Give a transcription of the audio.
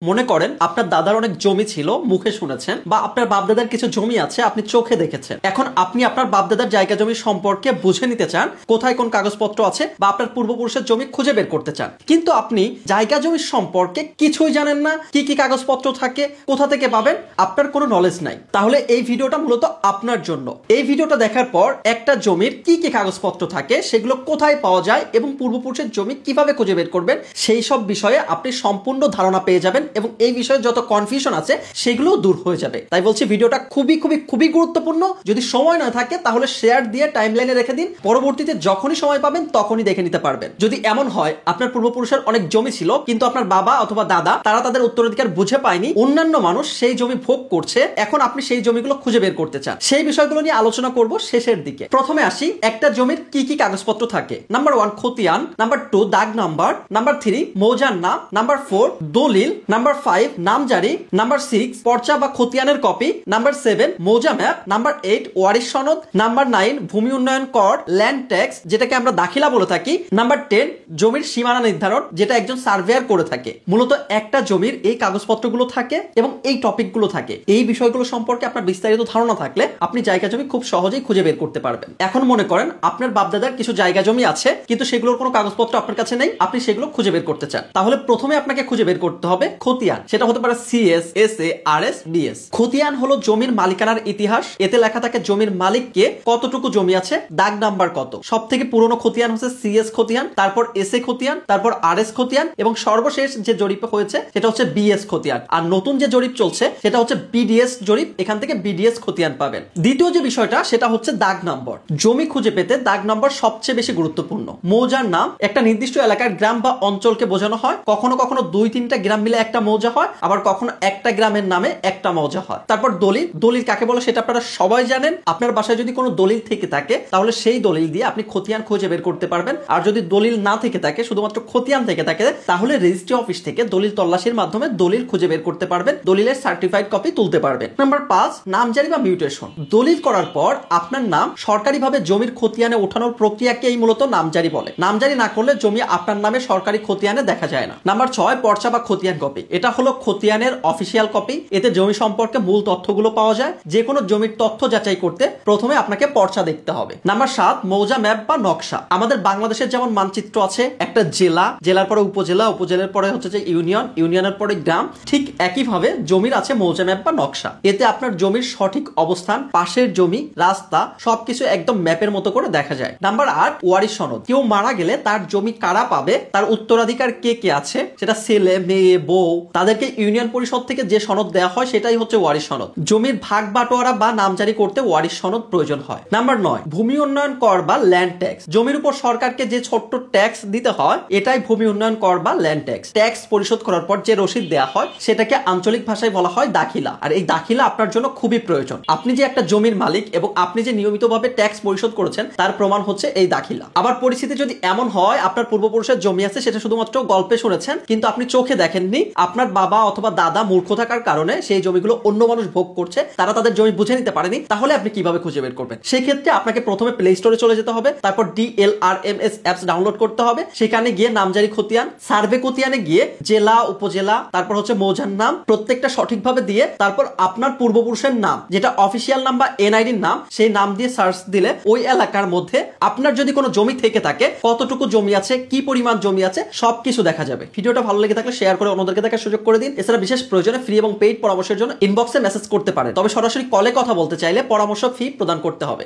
মনে করেন আপনার দাদার অনেক জমি ছিল, মুখে শুনেছেন, বা আপনার বাপদাদার কিছু জমি আছে আপনি চোখে দেখেছেন। এখন আপনি আপনার বাপদাদার জায়গা জমি সম্পর্কে বুঝে নিতে চান, কোথায় কোন কাগজপত্র আছে, বা আপনার পূর্বপুরুষের জমি খুঁজে বের করতে চান। কিন্তু আপনি জায়গা জমি সম্পর্কে কিছুই জানেন না, কি কি কাগজপত্র থাকে, কোথা থেকে পাবেন, আপনার কোনো নলেজ নাই। তাহলে এই ভিডিওটা মূলত আপনার জন্য। এই ভিডিওটা দেখার পর একটা জমির কি কি কাগজপত্র থাকে, সেগুলো কোথায় পাওয়া যায় এবং পূর্বপুরুষের জমি কিভাবে খুঁজে বের করবেন, সেই সব বিষয়ে আপনি সম্পূর্ণ ধারণা পেয়ে যাবেন এবং এই বিষয়ে যত কনফিউশন আছে সেগুলো দূর হয়ে যাবে। তাই বলছি ভিডিওটা খুবই খুবই খুবই গুরুত্বপূর্ণ। যদি সময় না থাকে তাহলে শেয়ার দিয়ে টাইমলাইনে রেখে দিন, পরবর্তীতে যখনই সময় পাবেন তখনই দেখে নিতে পারবেন। যদি এমন হয় আপনার পূর্বপুরুষের অনেক জমি ছিল কিন্তু আপনার বাবা অথবা দাদা তারা তাদের উত্তরাধিকার বুঝে পায়নি, অন্যান্য মানুষ সেই জমি ভোগ করছে, এখন আপনি সেই জমিগুলো খুঁজে বের করতে চান, সেই বিষয়গুলো নিয়ে আলোচনা করব শেষের দিকে। প্রথমে আসি একটা জমির কি কি কাগজপত্র থাকে। নাম্বার 1 খতিয়ান, নাম্বার 2 দাগ নাম্বার, নাম্বার 3 মৌজার নাম, নাম্বার 4 দলিল, নাম্বার 5 নামজারি, নাম্বার 6 পর্চা বা খতিয়ানের কপি, নাম্বার 7 মৌজা ম্যাপ, নাম্বার 8 ওয়ারিশ সনদ, নাম্বার 9 ভূমি উন্নয়ন কর ল্যান্ড ট্যাক্স যেটাকে আমরা দাখিলা বলে থাকি, নাম্বার 10 জমির সীমানা নির্ধারণ যেটা একজন সার্ভেয়ার করে থাকে। মূলত একটা জমির এই কাগজপত্রগুলো থাকে এবং এই টপিকগুলো থাকে। এই বিষয়গুলো সম্পর্কে আপনার বিস্তারিত ধারণা থাকলে আপনি জায়গা জমি খুব সহজেই খুঁজে বের করতে পারবেন। এখন মনে করেন আপনার বাপদাদার কিছু জায়গা জমি আছে কিন্তু সেগুলোর কোনো কাগজপত্র আপনার কাছে নেই, আপনি সেগুলো খুঁজে বের করতে চান। তাহলে প্রথমে আপনাকে খুঁজে বের করতে হবে খতিয়ান। সেটা হতে পারে সিএস, এসএ, আরএস, ডিএস। খতিয়ান হলো জমির মালিকানার ইতিহাস। এতে লেখা থাকে জমির মালিককে, কতটুকু জমি আছে, দাগ নাম্বার কত। সব থেকে পুরনো খতিয়ান হচ্ছে সিএস খতিয়ান, তারপর এসএ খতিয়ান, তারপর আরএস খতিয়ান এবং সর্বশেষ যে জরিপ হয়েছে সেটা হচ্ছে বিএস খতিয়ান। আর নতুন যে জরিপ চলছে সেটা হচ্ছে বিডিএস জরিপ, এখান থেকে বিডিএস খতিয়ান পাবেন। দ্বিতীয় যে বিষয়টা সেটা হচ্ছে দাগ নম্বর। জমি খুঁজে পেতে দাগ নম্বর সবচেয়ে বেশি গুরুত্বপূর্ণ। মৌজার নাম একটা নির্দিষ্ট এলাকার গ্রাম বা অঞ্চলকে বোঝানো হয়। কখনো কখনো 2-3টা গ্রাম মিলে একটা মৌজা হয়, আবার কখনো একটা গ্রামের নামে একটা মৌজা হয়। তারপর দলিল। দলিল কাকে বলে সেটা আপনারা সবাই জানেন। আপনার বাসায় যদি কোনো দলিল থেকে থাকে তাহলে সেই দলিল দিয়ে আপনি খতিয়ান খুঁজে বের করতে পারবেন। আর যদি দলিল না থেকে থাকে, শুধুমাত্র খতিয়ান থেকে থাকে, তাহলে রেজিস্ট্রি অফিস থেকে দলিল তল্লাশির মাধ্যমে দলিল খুঁজে বের করতে পারবেন, দলিলের সার্টিফাইড কপি তুলতে পারবেন। নাম্বার 5 নামজারি বা মিউটেশন। দলিল করার পর আপনার নাম সরকারিভাবে জমির খতিয়ানে ওঠানোর প্রক্রিয়াকেই মূলত নামজারি বলে। নামজারি না করলে জমি আপনার নামে সরকারি খতিয়ানে দেখা যায় না। নাম্বার 6 পর্চা বা খতিয়ান কপি। এটা হলো খতিয়ানের অফিসিয়াল কপি। এতে জমি সম্পর্কে মূল তথ্যগুলো পাওয়া যায়। যে কোনো জমির তথ্য যাচাই করতে প্রথমে আপনাকে পর্চা দেখতে হবে। নাম্বার 7 মৌজা ম্যাপ বা নকশা। আমাদের বাংলাদেশের যেমন মানচিত্র আছে, একটা জেলা, জেলার পরে উপজেলা, উপজেলার পরে হচ্ছে যে ইউনিয়ন, ইউনিয়নের পরে গ্রাম, ঠিক একইভাবে জমির আছে মৌজা ম্যাপ বা নকশা। এতে আপনার জমির সঠিক অবস্থান, পাশের জমি, রাস্তা সবকিছু একদম ম্যাপের মতো করে দেখা যায়। নাম্বার 8 ওয়ারিশ সনদ। কেউ মারা গেলে তার জমি কারা পাবে, তার উত্তরাধিকার কে কে আছে, সেটা ছেলে, মেয়ে, বউ, তাদেরকে ইউনিয়ন পরিষদ থেকে যে সনদ দেওয়া হয় সেটাই হচ্ছে ওয়ারিশ সনদ। জমির ভাগ বাটোয়ারা বা নামজারি করতে ওয়ারিশ সনদ প্রয়োজন হয়। নাম্বার 9 ভূমি উন্নয়ন কর বা ল্যান্ড ট্যাক্স। জমির উপর সরকারকে যে ছোট্ট ট্যাক্স দিতে হয় এটাই ভূমি উন্নয়ন কর বা ল্যান্ড ট্যাক্স। ট্যাক্স পরিশোধ করার পর যে রসিদ দেওয়া হয় সেটাকে আঞ্চলিক ভাষায় বলা হয় দাখিলা। আর এই দাখিলা আপনার জন্য খুবই প্রয়োজন। আপনি যে একটা জমির মালিক এবং আপনি যে নিয়মিতভাবে ট্যাক্স পরিশোধ করেছেন তার প্রমাণ হচ্ছে এই দাখিলা। আবার পরিস্থিতি যদি এমন হয় আপনার পূর্বপুরুষের জমি আছে, সেটা শুধুমাত্র গল্পে শুনেছেন কিন্তু আপনি চোখে দেখেননি, আপনার বাবা অথবা দাদা মূর্খ থাকার কারণে সেই জমিগুলো অন্য মানুষ ভোগ করছে, তারা তাদের জমি বুঝে নিতে পারেনি, তাহলে আপনি কিভাবে খুঁজে বের করবেন? সেই ক্ষেত্রে আপনাকে প্রথমে প্লে স্টোরে চলে যেতে হবে, তারপর DLRMS অ্যাপস ডাউনলোড করতে হবে। সেখানে গিয়ে নামজারি খতিয়ান, সার্ভে খতিয়ানে গিয়ে জেলা, উপজেলা, তারপর হচ্ছে মৌজার নাম প্রত্যেকটা সঠিকভাবে দিয়ে তারপর আপনার পূর্বপুরুষের নাম যেটা অফিসিয়াল নাম বা এনআইডির নাম, সেই নাম দিয়ে সার্চ দিলে ওই এলাকার মধ্যে আপনার যদি কোনো জমি থেকে থাকে, কতটুকু জমি আছে, কি পরিমাণ জমি আছে, সবকিছু দেখা যাবে। ভিডিওটা ভালো লেগে থাকলে শেয়ার করে অন্যদেরকে দেখার সুযোগ করে দিন। এছাড়া বিশেষ প্রয়োজনে ফ্রি এবং পেইড পরামর্শের জন্য ইনবক্সে মেসেজ করতে পারেন। তবে সরাসরি কলে কথা বলতে চাইলে পরামর্শ ফি প্রদান করতে হবে।